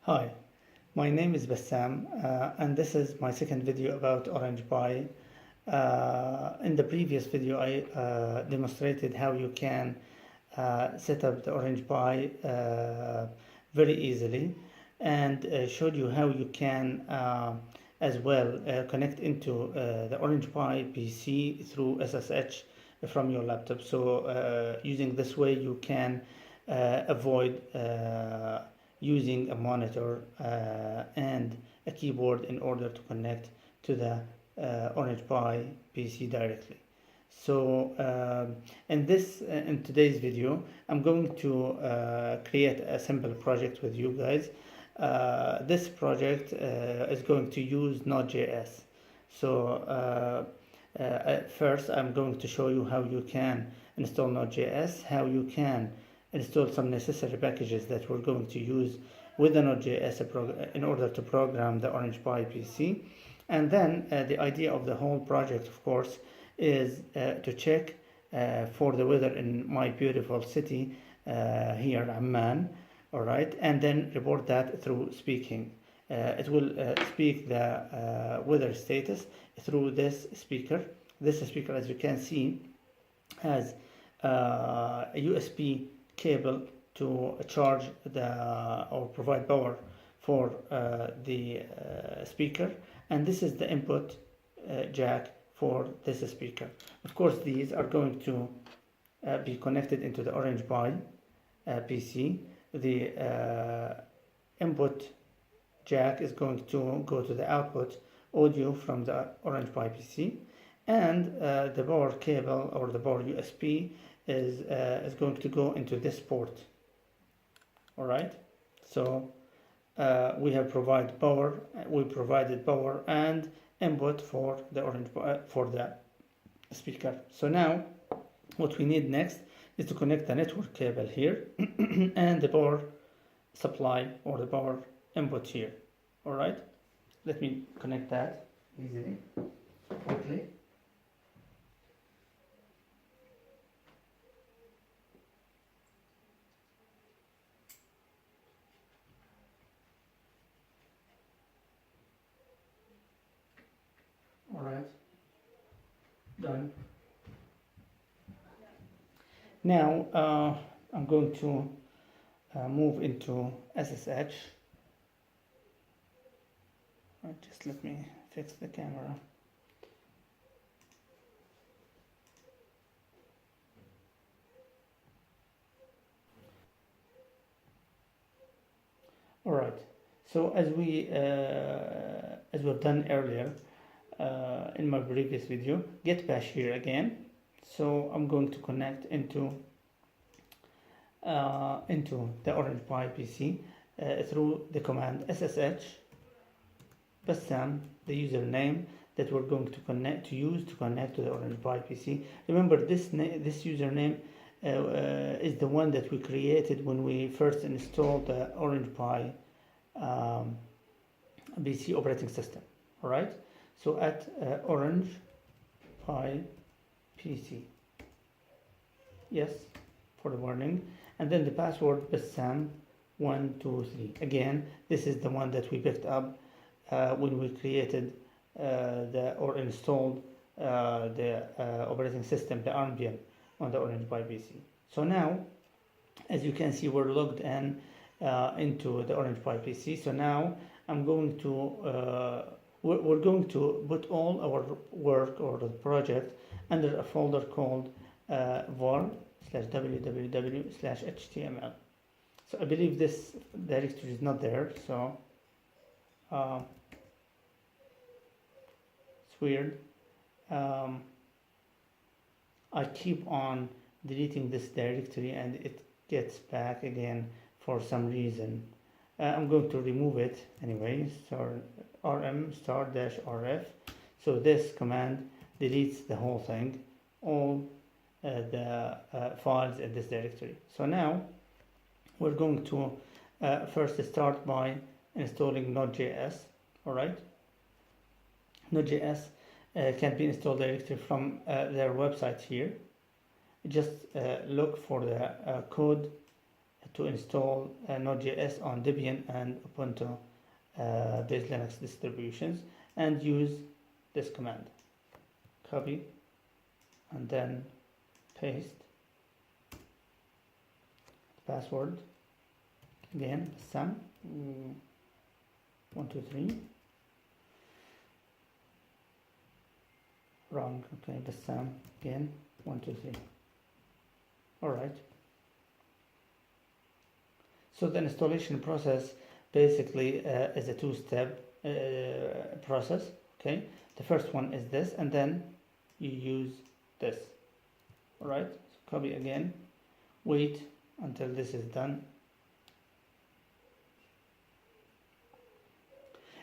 Hi, my name is Bassam, and this is my second video about Orange Pie. In the previous video, I demonstrated how you can set up the Orange Pie very easily, and showed you how you can as well connect into the Orange Pie PC through SSH from your laptop. So using this way, you can avoid using a monitor and a keyboard in order to connect to the Orange Pi PC directly. So in today's video, I'm going to create a simple project with you guys. This project is going to use Node.js. So first, I'm going to show you how you can install Node.js, how you can install some necessary packages that we're going to use with the Node.js in order to program the Orange Pi PC. And then the idea of the whole project, of course, is to check for the weather in my beautiful city here, Amman, all right, and then report that through speaking. It will speak the weather status through this speaker. This speaker, as you can see, has a USB cable to charge or provide power for the speaker, and this is the input jack for this speaker. Of course, these are going to be connected into the Orange Pi PC. The input jack is going to go to the output audio from the Orange Pi PC, and the power cable or the power USB is going to go into this port. All right, so we provided power and input for the for the speaker. So now what we need next is to connect the network cable here and the power supply or the power input here. All right, let me connect that easily, quickly. All right, done. Now I'm going to move into SSH. Right, just let me fix the camera. All right. So as we've done earlier in my previous video, get bash here again. So I'm going to connect into the Orange Pi PC through the command SSH Bassam, the username that we're going to use to connect to the Orange Pi PC. Remember, this username is the one that we created when we first installed the Orange Pi PC operating system. All right. So at Orange Pi PC, yes, for the warning, and then the password Bassam123. Again, this is the one that we picked up when we created or installed the operating system, the Armbian, on the Orange Pi PC. So now, as you can see, we're logged in into the Orange Pi PC. So now I'm going to we're going to put all our work or the project under a folder called var/www/html. So I believe this directory is not there, so it's weird. I keep on deleting this directory and it gets back again for some reason. I'm going to remove it anyway. So rm*-rf. So this command deletes the whole thing, all the files in this directory. So now we're going to first start by installing Node.js. All right, Node.js can be installed directly from their website here. Just look for the code to install Node.js on Debian and Ubuntu based Linux distributions, and use this command. Copy and then paste password again, Bassam 123, wrong, okay, Bassam again 123. all right, so the installation process basically is a two-step process. Okay, the first one is this, and then you use this. All right, so copy again, wait until this is done.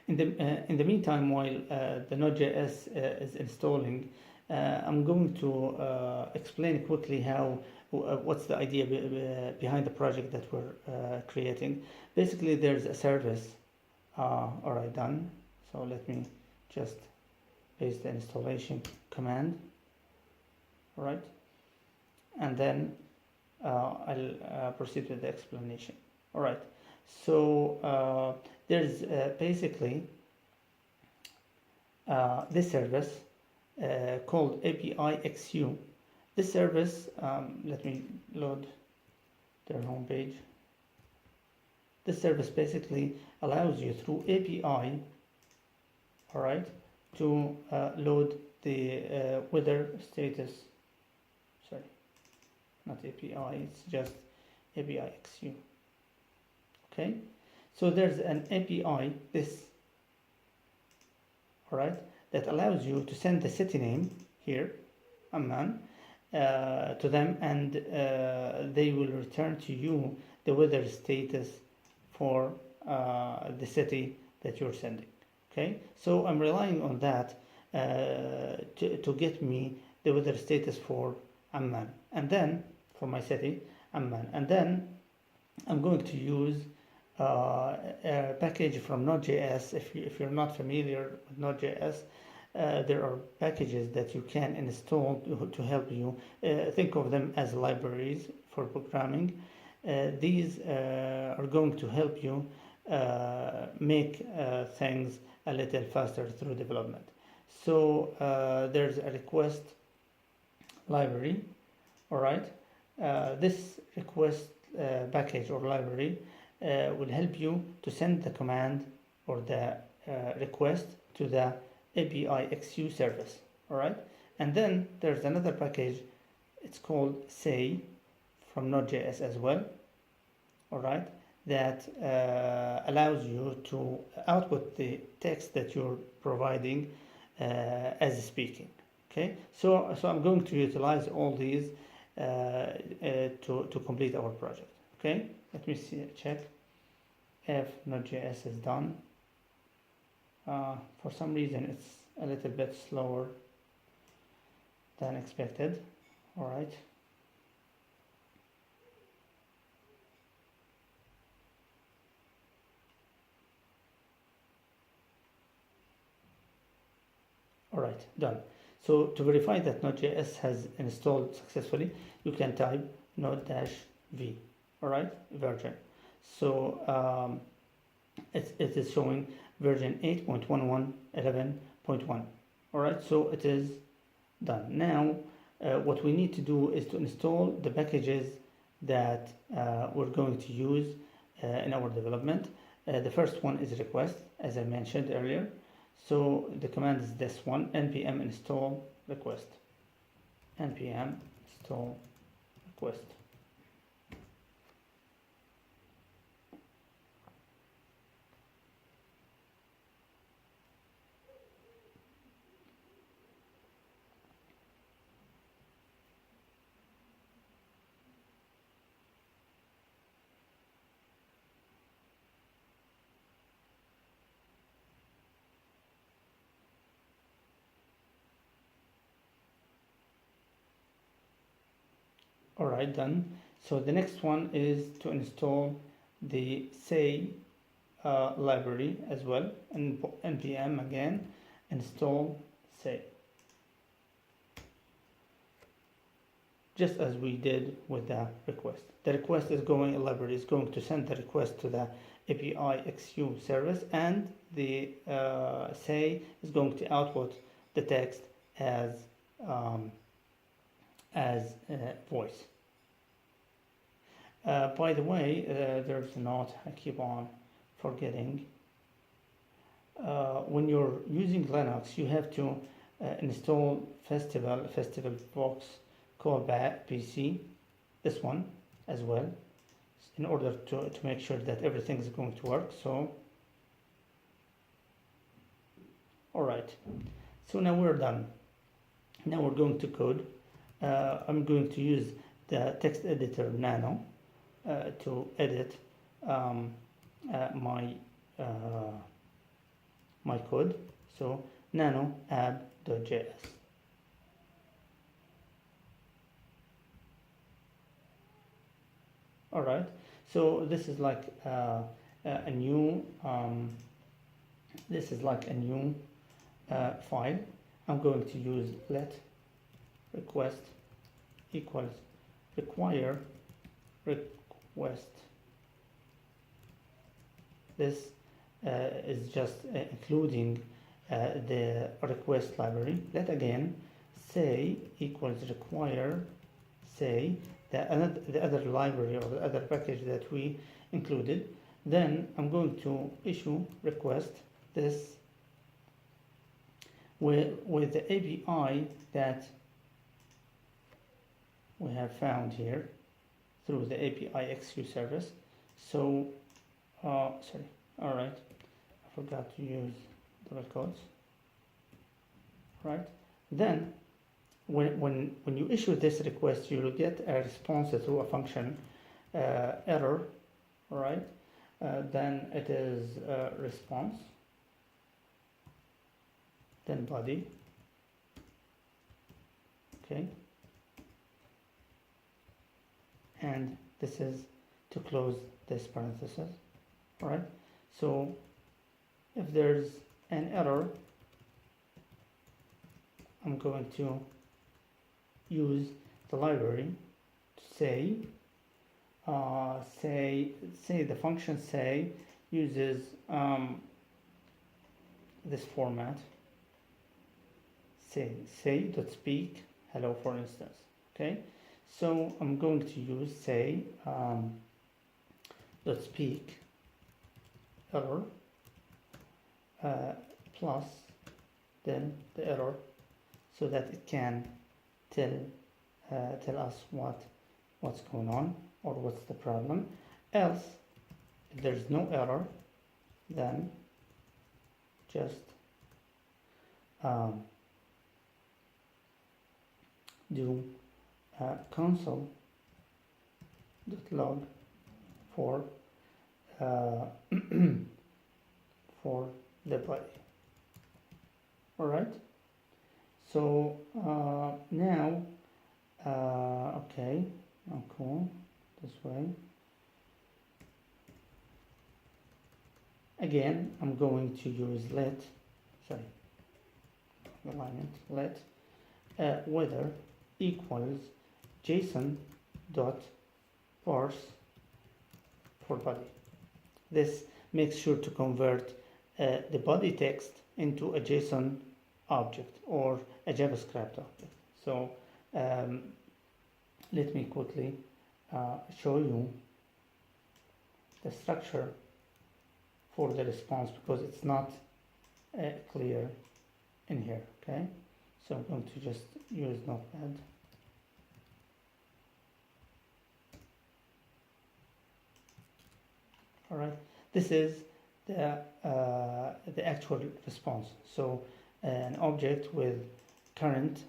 In the meantime, while the Node.js is installing, I'm going to explain quickly how what's the idea behind the project that we're creating. Basically, there's a service already done. So let me just paste the installation command. All right, and then I'll proceed with the explanation. All right, so there's basically this service called API XU. This service, let me load their homepage. This service basically allows you through API, all right, to load the weather status. Sorry, not API, it's just API XU. Okay, so there's an API, this, all right, that allows you to send the city name here, Amman, to them, and they will return to you the weather status for the city that you're sending. Okay, so I'm relying on that to get me the weather status for Amman, and then for my city, Amman, and then I'm going to use a package from Node.js. If you're not familiar with Node.js, there are packages that you can install to help you. Think of them as libraries for programming. These are going to help you make things a little faster through development. So there's a request library. All right, this request package or library will help you to send the command or the request to the API XU service. All right, and then there's another package, it's called say from Node.js as well. All right, that allows you to output the text that you're providing as speaking. Okay, so I'm going to utilize all these to complete our project. Okay, let me see, check if Node.js is done. For some reason it's a little bit slower than expected. All right, all right, done. So to verify that Node.js has installed successfully, you can type node-v, all right, version. So it is showing version 8.11.11.1. all right, so it is done. Now what we need to do is to install the packages that we're going to use in our development. The first one is request, as I mentioned earlier. So the command is this one, npm install request. npm install request. All right, done. So the next one is to install the say library as well, and npm again install say. just as we did with the request. The request is going, a library is going to send the request to the API XU service, and the say is going to output the text as voice. By the way, there's a note I keep on forgetting. When you're using Linux, you have to install Festival Box callback PC, this one as well, in order to make sure that everything is going to work. So, all right. So now we're done. Now we're going to code. I'm going to use the text editor Nano to edit my code. So nano app.js. All right. So this is like a new file. I'm going to use let request equals require request. This is just including the request library. Let again say equals require say the other library or the other package that we included. Then I'm going to issue request this with the API that we have found here through the API XU service. So, sorry, all right, I forgot to use double quotes. Right, then when you issue this request, you will get a response through a function error. All right, then it is response, then body. Okay, and this is to close this parenthesis. All right, so if there's an error, I'm going to use the library to say the function say uses this format, say.speak hello, for instance. Okay, so I'm going to use say .speak error plus then the error, so that it can tell us what's going on or what's the problem. Else, if there's no error, then just do console.log for for the body. All right. So now, okay, cool. This way. Again, I'm going to use let whether equals JSON dot parse for body. This makes sure to convert the body text into a JSON object or a JavaScript object. So let me quickly show you the structure for the response, because it's not clear in here. Okay, so I'm going to just use Notepad. All right, this is the actual response. So an object with current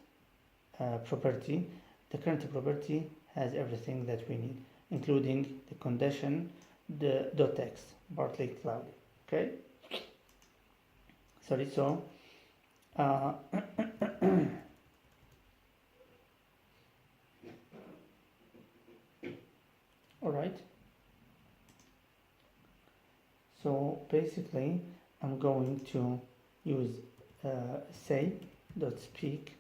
property. The current property has everything that we need, including the condition, the .text, partly cloudy. Okay. Sorry. So all right. So basically, I'm going to use say.speak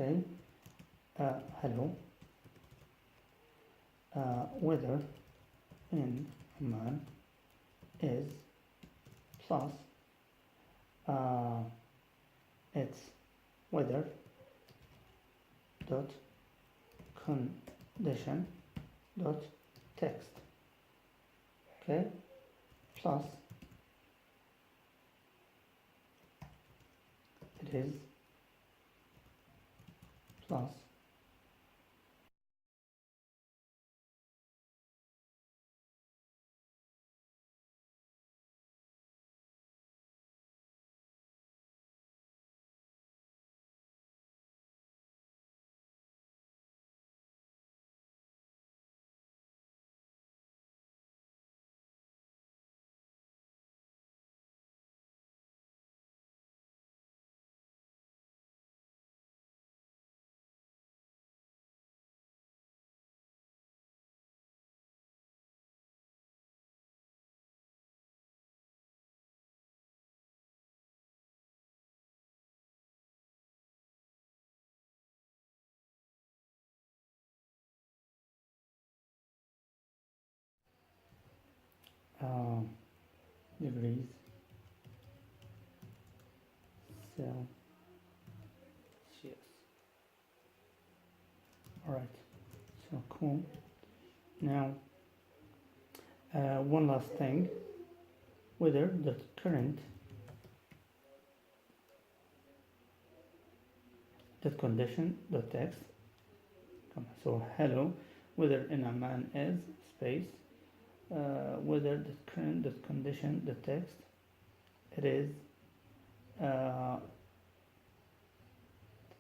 Okay, hello, weather in Oman is plus it's weather dot condition dot text. Okay, plus it is plus uh, degrees Celsius. All right, so cool. Now, one last thing, whether the current that condition the text. So hello, whether in a man is space, whether the current that condition the text. It is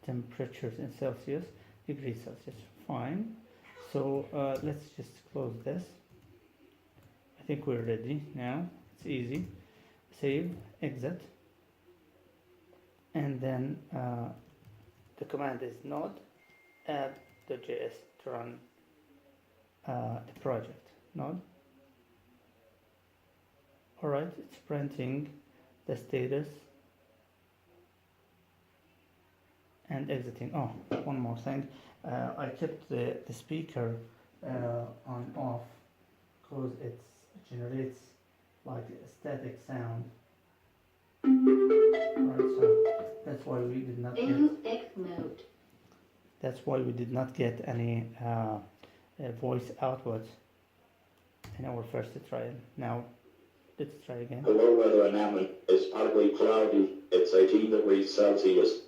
temperatures in Celsius, degrees Celsius. Fine. So let's just close this. I think we're ready now. It's easy. Save, exit, and then the command is node add.js to run the project. Node. Alright, it's printing the status and exiting. Oh, one more thing. I kept the speaker on off because it generates like a static sound. Alright, so that's why we did not get. That's why we did not get any voice output in our first trial. Now, let's try again. Hello, weather in Amman is partly cloudy. It's 18 degrees Celsius.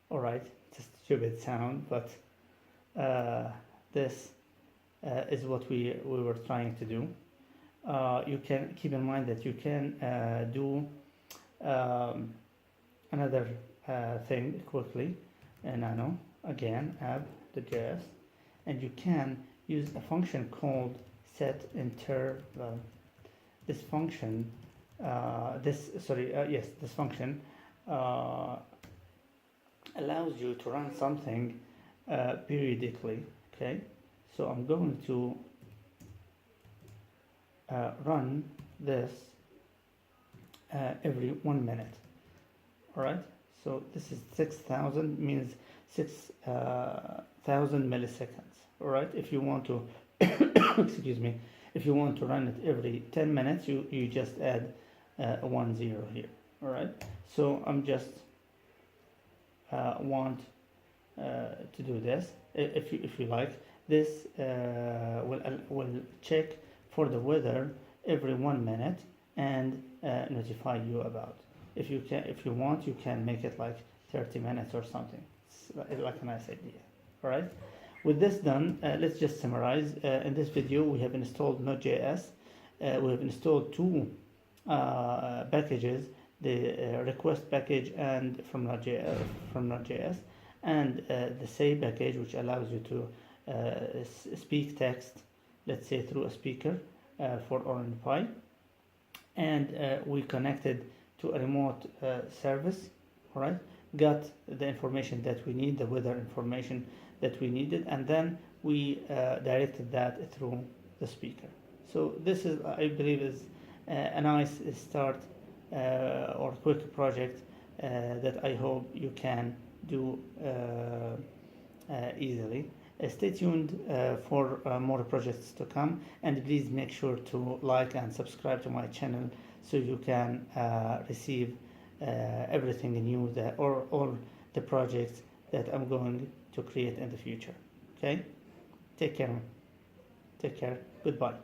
Alright, it's a stupid sound, but this is what we were trying to do. You can keep in mind that you can do another thing quickly, and I know again app.js, and you can use a function called set interval. This function, this function allows you to run something periodically. Okay, so I'm going to run this every 1 minute. All right, so this is 6,000 means 6,000 milliseconds. All right, if you want to excuse me, if you want to run it every 10 minutes, you just add a 1 0 here. All right, so I'm just want to do this. If you like, this will check for the weather every 1 minute and notify you about. If you want, you can make it like 30 minutes or something. It's like a nice idea. All right. With this done, let's just summarize. In this video, we have installed Node.js. We have installed two packages: the request package and from Node.js, and the say package, which allows you to speak text, let's say through a speaker for Orange Pi. And we connected to a remote service. All right, got the information that we need, the weather information that we needed, and then we directed that through the speaker. So this is, I believe, is a nice start or quick project that I hope you can do easily. Stay tuned for more projects to come, and please make sure to like and subscribe to my channel so you can receive everything new or all the projects that I'm going to create in the future. Okay? Take care. Take care. Goodbye.